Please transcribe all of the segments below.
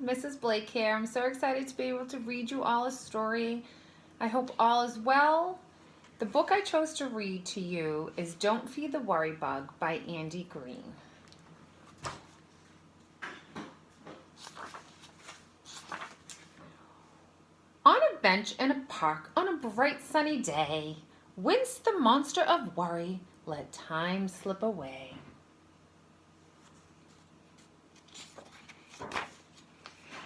Mrs. Blake here. I'm so excited to be able to read you all a story. I hope all is well. The book I chose to read to you is Don't Feed the Worry Bug by Andy Green. On a bench in a park on a bright sunny day, winced the monster of worry, let time slip away.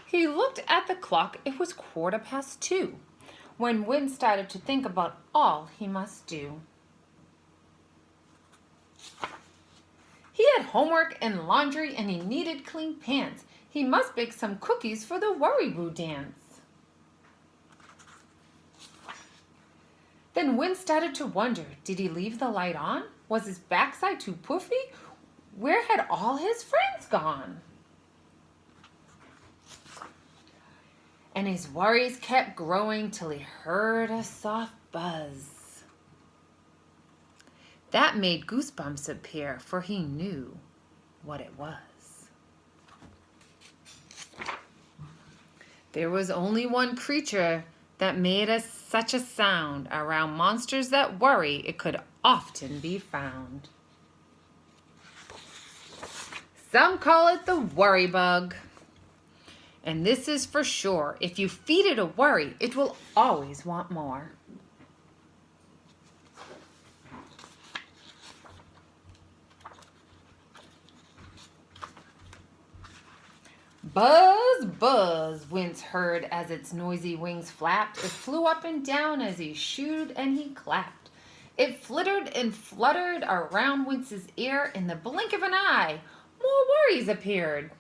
He looked at the clock, it was 2:15, when Win started to think about all he must do. He had homework and laundry and he needed clean pants. He must bake some cookies for the Worry-Boo dance. Then Win started to wonder, did he leave the light on? Was his backside too puffy? Where had all his friends gone? And his worries kept growing till he heard a soft buzz. That made goosebumps appear, for he knew what it was. There was only one creature that made such a sound. Around monsters that worry, it could often be found. Some call it the worry bug. And this is for sure. If you feed it a worry, it will always want more. Buzz, buzz, Wince heard as its noisy wings flapped. It flew up and down as he shooed and he clapped. It flittered and fluttered around Wince's ear. In the blink of an eye, more worries appeared.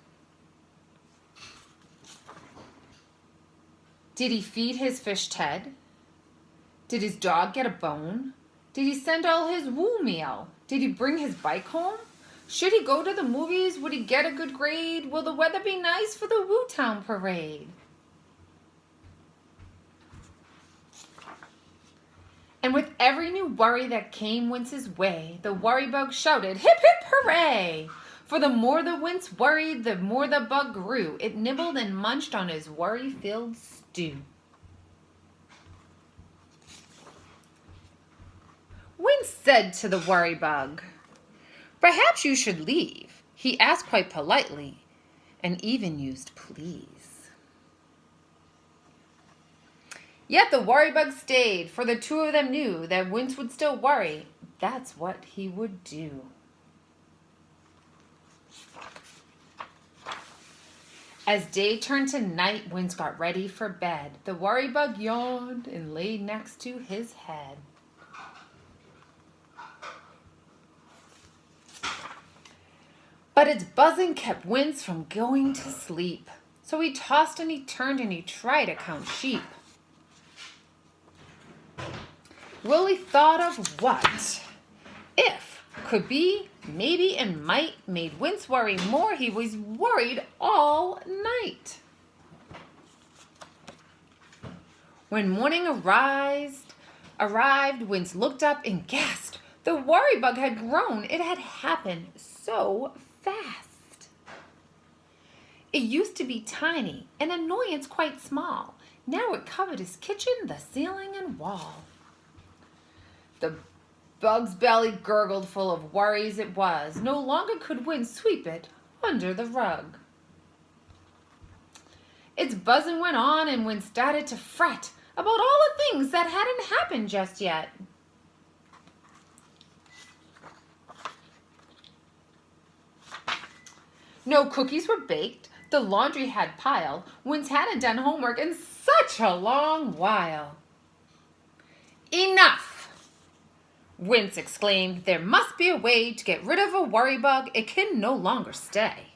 Did he feed his fish Ted? Did his dog get a bone? Did he send all his woo meal? Did he bring his bike home? Should he go to the movies? Would he get a good grade? Will the weather be nice for the Woo Town parade? And with every new worry that came Wince's way, the worry bug shouted, hip hip hooray! For the more the Wince worried, the more the bug grew. It nibbled and munched on his worry-filled stew. Wince said to the worry bug, perhaps you should leave. He asked quite politely and even used please. Yet the worry bug stayed, for the two of them knew that Wince would still worry. That's what he would do. As day turned to night, Wince got ready for bed. The worry bug yawned and laid next to his head. But its buzzing kept Wince from going to sleep. So he tossed and he turned and he tried to count sheep. Willie thought of what? If could be, maybe, and might made Wince worry more. He was worried all night. When morning arrived, Wince looked up and gasped. The worry bug had grown. It had happened so fast. It used to be tiny, an annoyance quite small. Now it covered his kitchen, the ceiling, and wall. The bug's belly gurgled full of worries it was. No longer could Wince sweep it under the rug. Its buzzing went on and Wince started to fret about all the things that hadn't happened just yet. No cookies were baked. The laundry had piled. Wince hadn't done homework in such a long while. Enough! Wince exclaimed, there must be a way to get rid of a worry bug. It can no longer stay.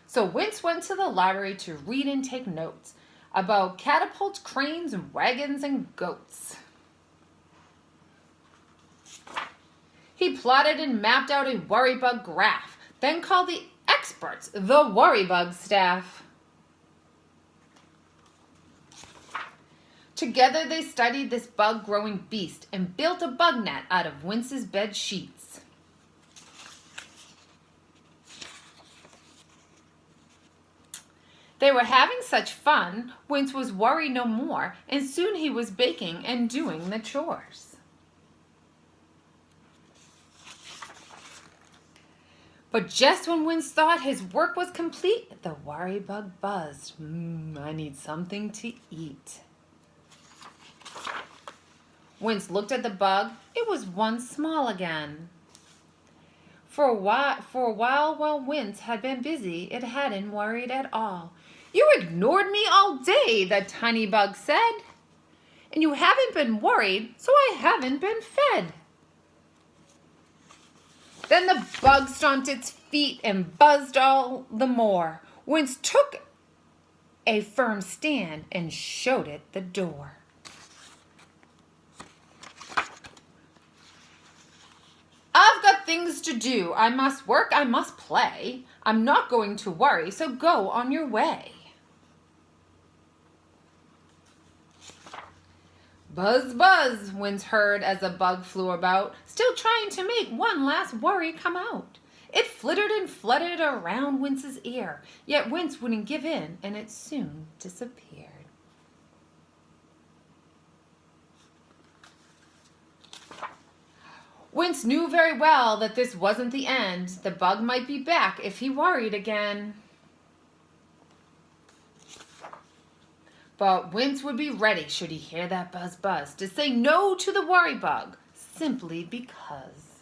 So Wince went to the library to read and take notes about catapults, cranes, and wagons and goats. He plotted and mapped out a worry bug graph, then called the experts, the worry bug staff. Together they studied this bug-growing beast and built a bug net out of Wince's bed sheets. They were having such fun, Wince was worried no more, and soon he was baking and doing the chores. But just when Wince thought his work was complete, the worry bug buzzed. I need something to eat. Wince looked at the bug. It was once small again. For a while Wince had been busy, it hadn't worried at all. You ignored me all day, the tiny bug said. And you haven't been worried, so I haven't been fed. Then the bug stomped its feet and buzzed all the more. Wince took a firm stand and showed it the door. I've got things to do. I must work, I must play. I'm not going to worry, so go on your way. Buzz, buzz, Wince heard as the bug flew about, still trying to make one last worry come out. It flittered and fluttered around Wince's ear, yet Wince wouldn't give in, and it soon disappeared. Wince knew very well that this wasn't the end. The bug might be back if he worried again. But Wince would be ready should he hear that buzz buzz to say no to the worry bug, simply because.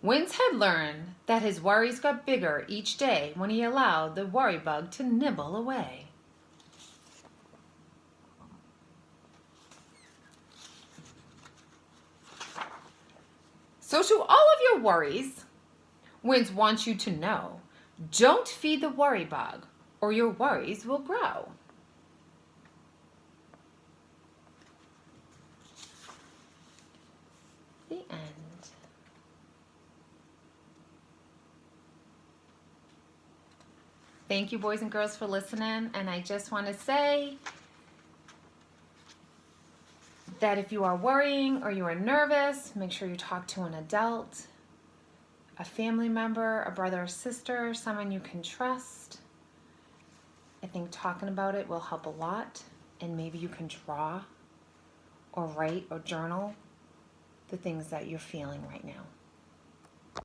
Wince had learned that his worries got bigger each day when he allowed the worry bug to nibble away. So to all of your worries, Wince wants you to know, don't feed the worry bug or your worries will grow. The end. Thank you, boys and girls, for listening. And I just want to say that if you are worrying or you are nervous, make sure you talk to an adult, a family member, a brother or sister, someone you can trust. I think talking about it will help a lot, and maybe you can draw or write or journal the things that you're feeling right now.